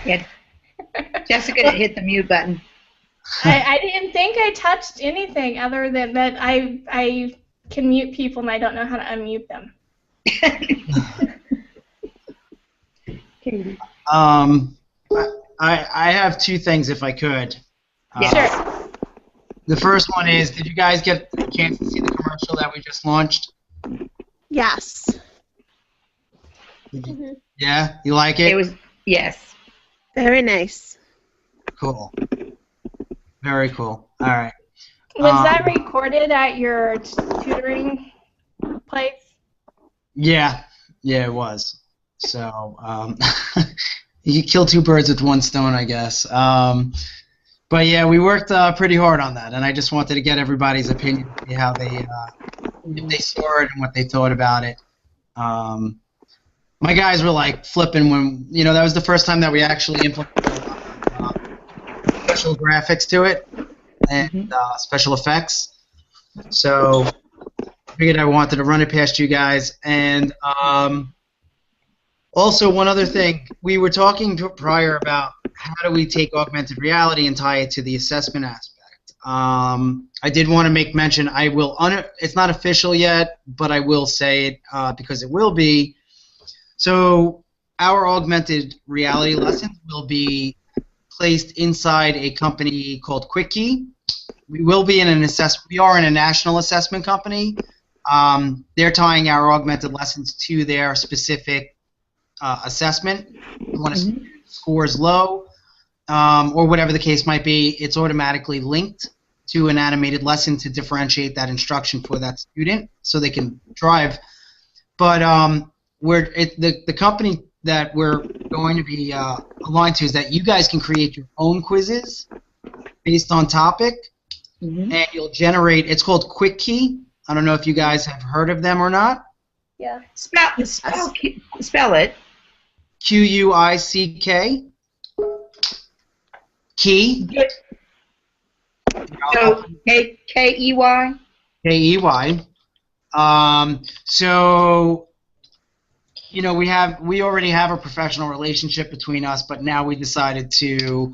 Yeah. Jessica hit the mute button. I didn't think I touched anything other than that I can mute people and I don't know how to unmute them. I have two things if I could. Sure. The first one is, did you guys get a chance to see the commercial that we just launched? Yes. Yeah, you like it? It was, yes. Very nice. Cool. Very cool. All right. Was that recorded at your tutoring place? Yeah, it was. So you kill two birds with one stone, I guess. But yeah, we worked pretty hard on that, and I just wanted to get everybody's opinion, see how if they saw it and what they thought about it. My guys were like flipping when that was the first time that we actually implemented special graphics to it and special effects. So I figured I wanted to run it past you guys. And also one other thing, we were talking prior about how do we take augmented reality and tie it to the assessment aspect. I did want to make mention, it's not official yet, but I will say it because it will be. So our augmented reality lessons will be placed inside a company called QuickKey. We will be we are in a national assessment company. They're tying our augmented lessons to their specific assessment. When a student scores low, or whatever the case might be, it's automatically linked to an animated lesson to differentiate that instruction for that student so they can drive. But the company that we're going to be aligned to is that you guys can create your own quizzes based on topic, and you'll generate. It's called QuickKey. I don't know if you guys have heard of them or not. Yeah. Spell it. Quick. Key. So Key. Key. So we already have a professional relationship between us, but now we decided to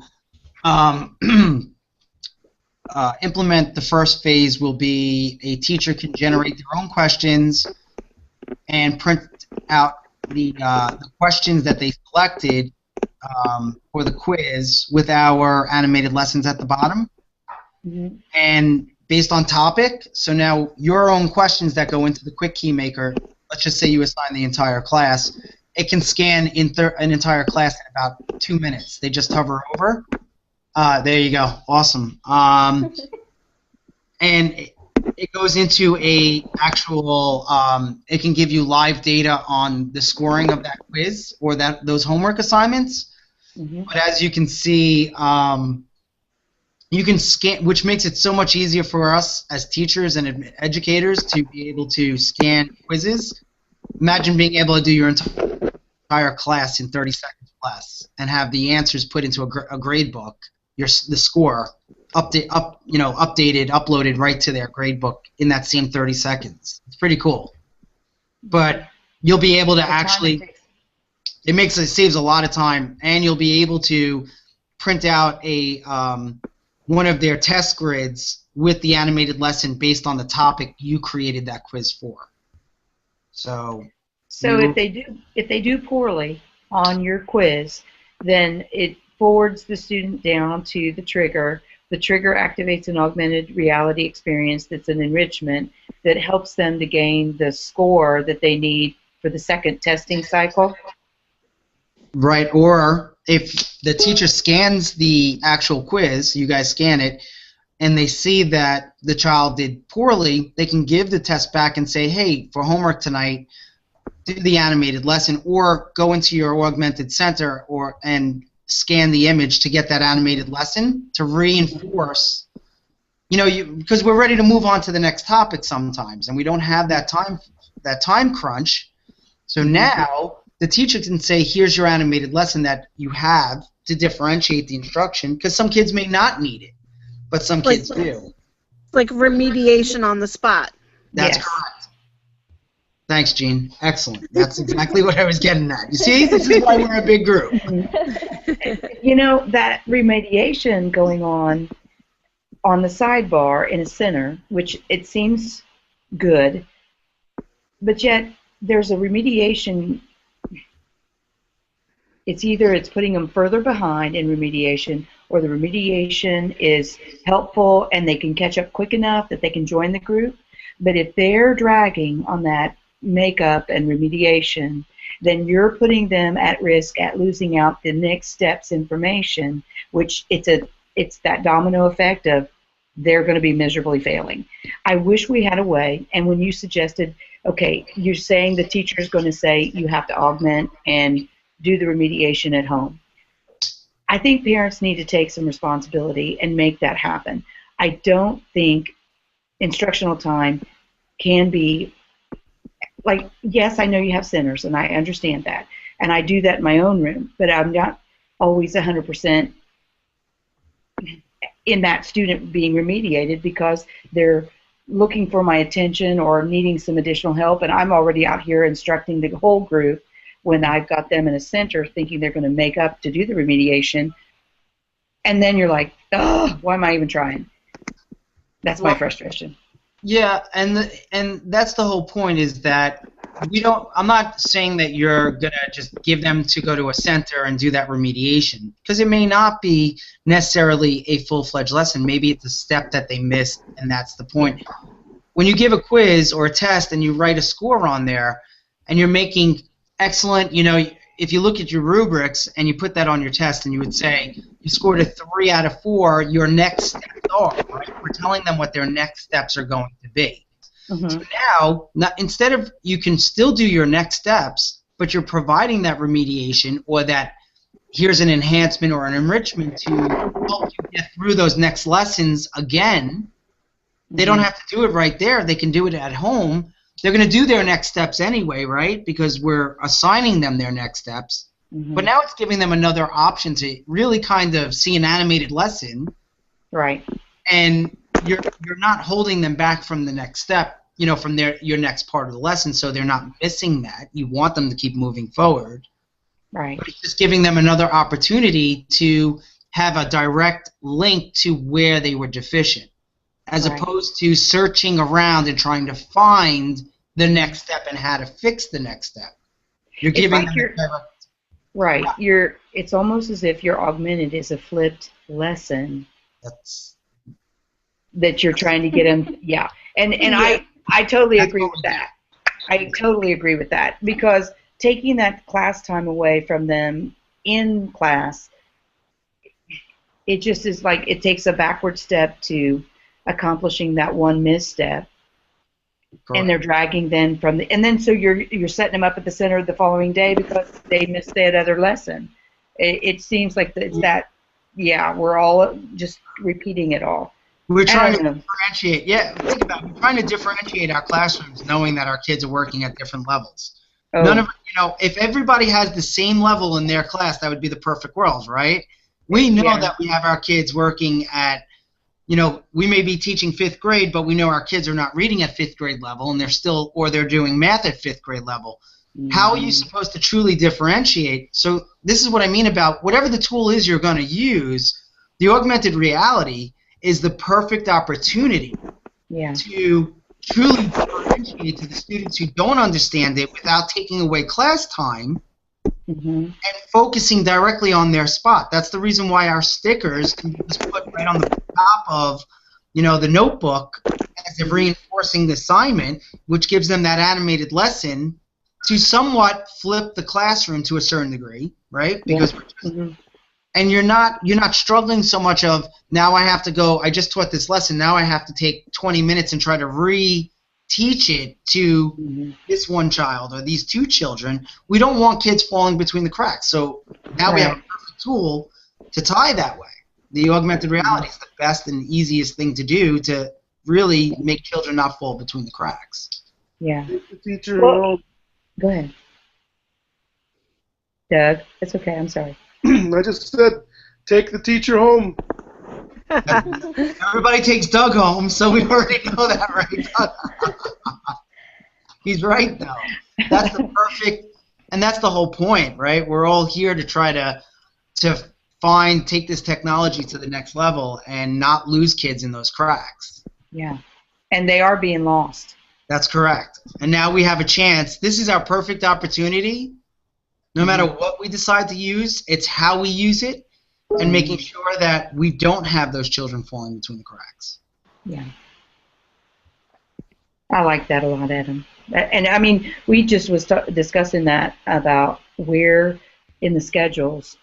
implement. The first phase will be a teacher can generate their own questions and print out the questions that they selected for the quiz with our animated lessons at the bottom. And based on topic, so now your own questions that go into the Quick Key Maker, let's just say you assign the entire class, it can scan an entire class in about 2 minutes. They just hover over. There you go. Awesome. And it goes into a actual, it can give you live data on the scoring of that quiz or those homework assignments. But as you can see, you can scan, which makes it so much easier for us as teachers and educators to be able to scan quizzes. Imagine being able to do your entire class in 30 seconds less and have the answers put into a grade book, the score updated, uploaded right to their grade book in that same 30 seconds. It's pretty cool. But you'll be able to actually, it saves a lot of time, and you'll be able to print out one of their test grids with the animated lesson based on the topic you created that quiz for. So if they do poorly on your quiz, then it forwards the student down to the trigger. The trigger activates an augmented reality experience that's an enrichment that helps them to gain the score that they need for the second testing cycle. Right, or if the teacher scans the actual quiz, you guys scan it, and they see that the child did poorly, they can give the test back and say, hey, for homework tonight, do the animated lesson, or go into your augmented center and scan the image to get that animated lesson to reinforce, because we're ready to move on to the next topic sometimes, and we don't have that time crunch. So now the teacher can say, here's your animated lesson that you have to differentiate the instruction, because some kids may not need it, but some kids do. Like remediation on the spot. That's correct. Thanks, Gene. Excellent. That's exactly what I was getting at. You see, this is why we're a big group. That remediation going on the sidebar in a center, which it seems good, but yet there's a remediation It's either it's putting them further behind in remediation, or the remediation is helpful and they can catch up quick enough that they can join the group. But if they're dragging on that makeup and remediation, then you're putting them at risk at losing out the next step's information, which it's that domino effect of they're going to be miserably failing. I wish we had a way, and when you suggested, okay, you're saying the teacher is going to say you have to augment and do the remediation at home. I think parents need to take some responsibility and make that happen. I don't think instructional time can be like, yes, I know you have centers, and I understand that, and I do that in my own room, but I'm not always 100% in that student being remediated because they're looking for my attention or needing some additional help, and I'm already out here instructing the whole group when I've got them in a center thinking they're going to make up to do the remediation, and then you're like, oh, why am I even trying? That's my frustration. Yeah, and that's the whole point is that we don't. I'm not saying that you're gonna just give them to go to a center and do that remediation because it may not be necessarily a full-fledged lesson. Maybe it's a step that they missed, and that's the point. When you give a quiz or a test and you write a score on there, and you're making excellent, if you look at your rubrics and you put that on your test and you would say you scored a 3 out of 4, your next steps are, right? We're telling them what their next steps are going to be. Mm-hmm. So now, instead of, you can still do your next steps, but you're providing that remediation or that here's an enhancement or an enrichment to help you get through those next lessons again. They don't have to do it right there. They can do it at home. They're going to do their next steps anyway, right? Because we're assigning them their next steps. Mm-hmm. But now it's giving them another option to really kind of see an animated lesson. Right. And you're not holding them back from the next step, from your next part of the lesson, so they're not missing that. You want them to keep moving forward. Right. But it's just giving them another opportunity to have a direct link to where they were deficient, as opposed to searching around and trying to find the next step and how to fix the next step. You're giving them right. It's almost as if your augmented is a flipped lesson. That you're trying to get them. Yeah. And I totally agree with that. I totally agree with that because taking that class time away from them in class, it just is like it takes a backward step to accomplishing that one misstep. Correct. And they're dragging then from and then so you're setting them up at the center the following day because they missed that other lesson. It seems like it's that, we're all just repeating it all. We're trying to differentiate. Yeah, think about it. We're trying to differentiate our classrooms, knowing that our kids are working at different levels. Oh. None of if everybody has the same level in their class, that would be the perfect world, right? We know that we have our kids working at, we may be teaching 5th grade, but we know our kids are not reading at 5th grade level, and they're doing math at 5th grade level. Mm-hmm. How are you supposed to truly differentiate? So this is what I mean about whatever the tool is you're going to use, the augmented reality is the perfect opportunity to truly differentiate to the students who don't understand it without taking away class time and focusing directly on their spot. That's the reason why our stickers can be just put right on the top of, the notebook as they're reinforcing the assignment, which gives them that animated lesson to somewhat flip the classroom to a certain degree, right? Because and you're not struggling so much of now I have to go, I just taught this lesson, now I have to take 20 minutes and try to re-teach it to this one child or these 2 children. We don't want kids falling between the cracks. So now we have a perfect tool to tie that way. The augmented reality is the best and easiest thing to do to really make children not fall between the cracks. Yeah. The teacher. Well, go ahead. Doug, it's okay, I'm sorry. I just said, take the teacher home. Everybody takes Doug home, so we already know that, right? He's right, though. That's the perfect, and that's the whole point, right? We're all here to try to take this technology to the next level and not lose kids in those cracks. Yeah, and they are being lost. That's correct. And now we have a chance. This is our perfect opportunity No matter what we decide to use, it's how we use it and making sure that we don't have those children falling between the cracks. Yeah. I like that a lot, Adam. And I mean, we just was discussing that about where in the schedules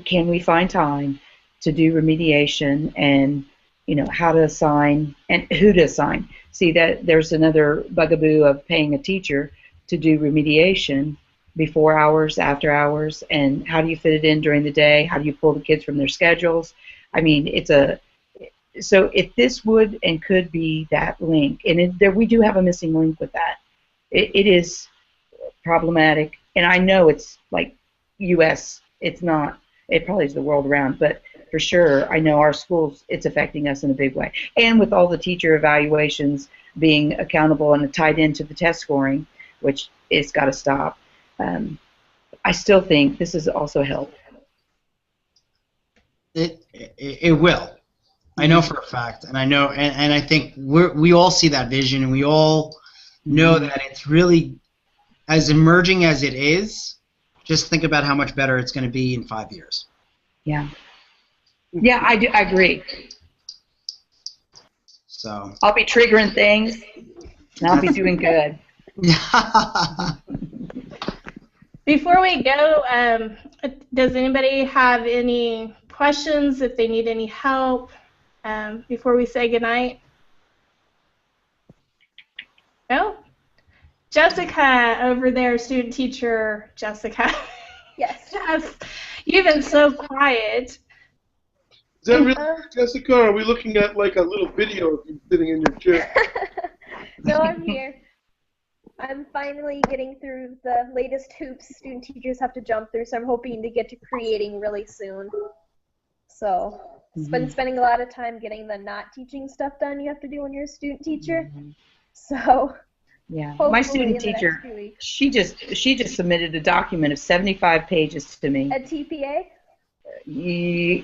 can we find time to do remediation and, you know, how to assign and who to assign. See, that there's another bugaboo of paying a teacher to do remediation before hours, after hours, and how do you fit it in during the day? How do you pull the kids from their schedules? I mean, so if this would and could be that link, and we do have a missing link with that. It is problematic, and I know it's like U.S. It's not. It probably is the world around, but for sure, I know our schools, it's affecting us in a big way. And with all the teacher evaluations being accountable and tied into the test scoring, which it's got to stop. I still think this is also help. It will. I know for a fact, and I know, and I think we all see that vision, and we all know that it's really as emerging as it is. Just think about how much better it's going to be in 5 years. Yeah. Yeah, I agree. So I'll be triggering things, and I'll be doing good. Before we go, does anybody have any questions? If they need any help, before we say goodnight? No? Jessica over there, student teacher Jessica. Yes. Yes. You've been so quiet. Is that really Jessica, or are we looking at like a little video of you sitting in your chair? No, I'm here. I'm finally getting through the latest hoops student teachers have to jump through, so I'm hoping to get to creating really soon. So, been spending a lot of time getting the not teaching stuff done you have to do when you're a student teacher. So, yeah, my student teacher, she just submitted a document of 75 pages to me. A TPA?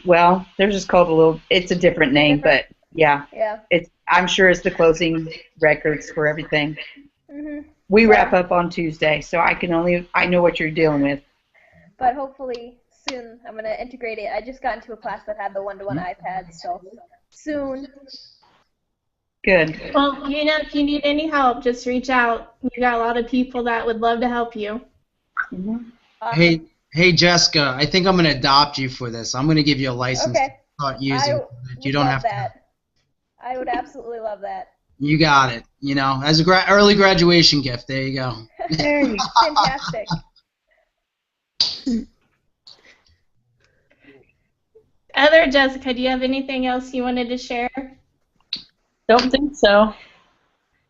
Well, they're just called a little. It's a different name, but yeah. Yeah. I'm sure it's the closing records for everything. We wrap up on Tuesday, so I know what you're dealing with. But hopefully soon I'm gonna integrate it. I just got into a class that had the one-to-one iPad, so soon. Good. Well, you know, if you need any help, just reach out. You got a lot of people that would love to help you. Awesome. Hey, Jessica, I think I'm gonna adopt you for this. I'm gonna give you a license to start using. You don't have to. I would absolutely love that. You got it. You know, as a early graduation gift. There you go. Fantastic. Other Jessica, do you have anything else you wanted to share? Don't think so.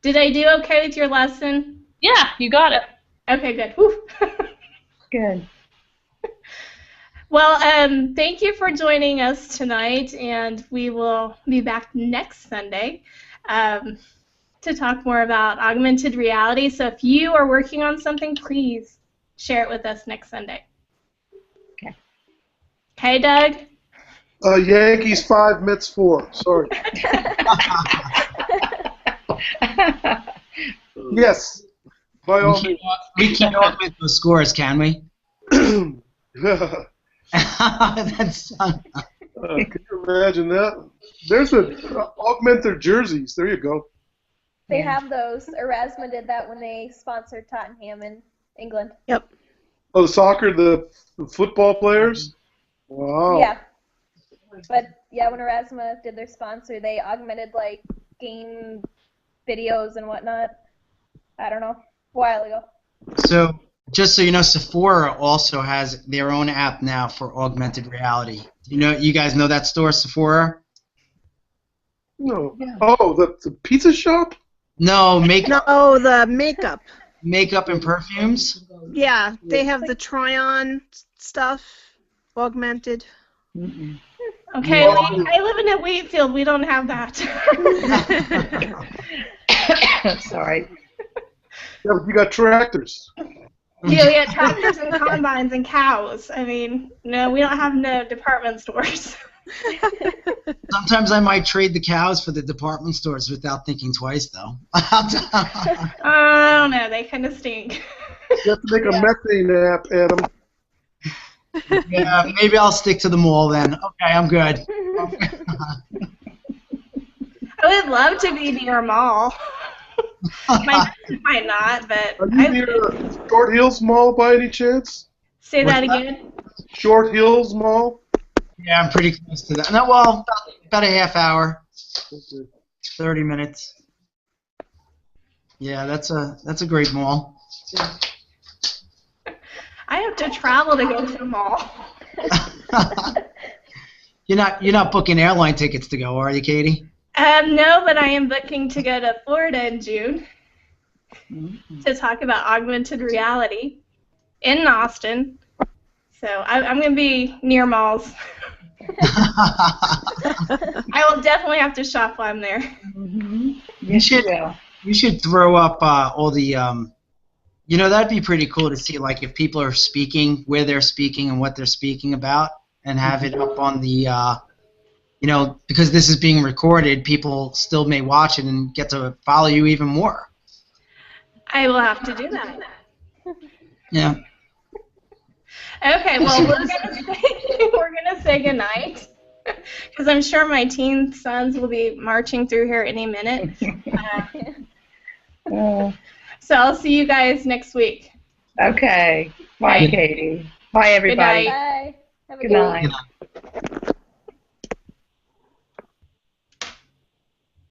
Did I do okay with your lesson? Yeah, you got it. Okay, good. Whew. Good. Well, thank you for joining us tonight, and we will be back next Sunday to talk more about augmented reality. So if you are working on something, please share it with us next Sunday. Okay. Okay, Doug? Yankees 5, Mets 4. Sorry. Yes. By all means. We can't augment those scores, can we? That's. Can you imagine that? There's augment their jerseys. There you go. They have those. Erasmus did that when they sponsored Tottenham in England. Yep. Oh, the soccer, the football players? Wow. Yeah. But yeah, when Erasmus did their sponsor, they augmented like game videos and whatnot. I don't know, a while ago. So, just so you know, Sephora also has their own app now for augmented reality. You guys know that store, Sephora? No. Yeah. Oh, the pizza shop? No, makeup. No, the makeup. Makeup and perfumes? Yeah, they have the try-on stuff, augmented. Okay, I live in a wheat field. We don't have that. Sorry. Yeah, but you got tractors. Yeah, we got tractors and combines and cows. I mean, no, we don't have no department stores. Sometimes I might trade the cows for the department stores without thinking twice, though. I don't know. They kind of stink. You have to make a Yeah. methane app, Adam. Yeah, maybe I'll stick to the mall then. Okay, I'm good. I would love to be near a mall. My husband might not, but Are you near Short Hills Mall by any chance? say What's that that? again. Short Hills Mall? Yeah, I'm pretty close to that. No, well, about a half hour, Okay. 30 minutes. Yeah, that's a great mall. I have to travel to go to the mall. You're not booking airline tickets to go, are you, Katie? No, but I am booking to go to Florida in June to talk about augmented reality in Austin. So I'm going to be near malls. I will definitely have to shop while I'm there. Yes, you will. You should throw up all the that'd be pretty cool to see, like, if people are speaking, where they're speaking and what they're speaking about, and have it up on the because this is being recorded, people still may watch it and get to follow you even more. I will have to do that. Yeah. Okay, well we're gonna say goodnight because I'm sure my teen sons will be marching through here any minute. So I'll see you guys next week. Okay. Bye, Right. Katie. Bye, everybody. night. Bye. Have a Good good night. night.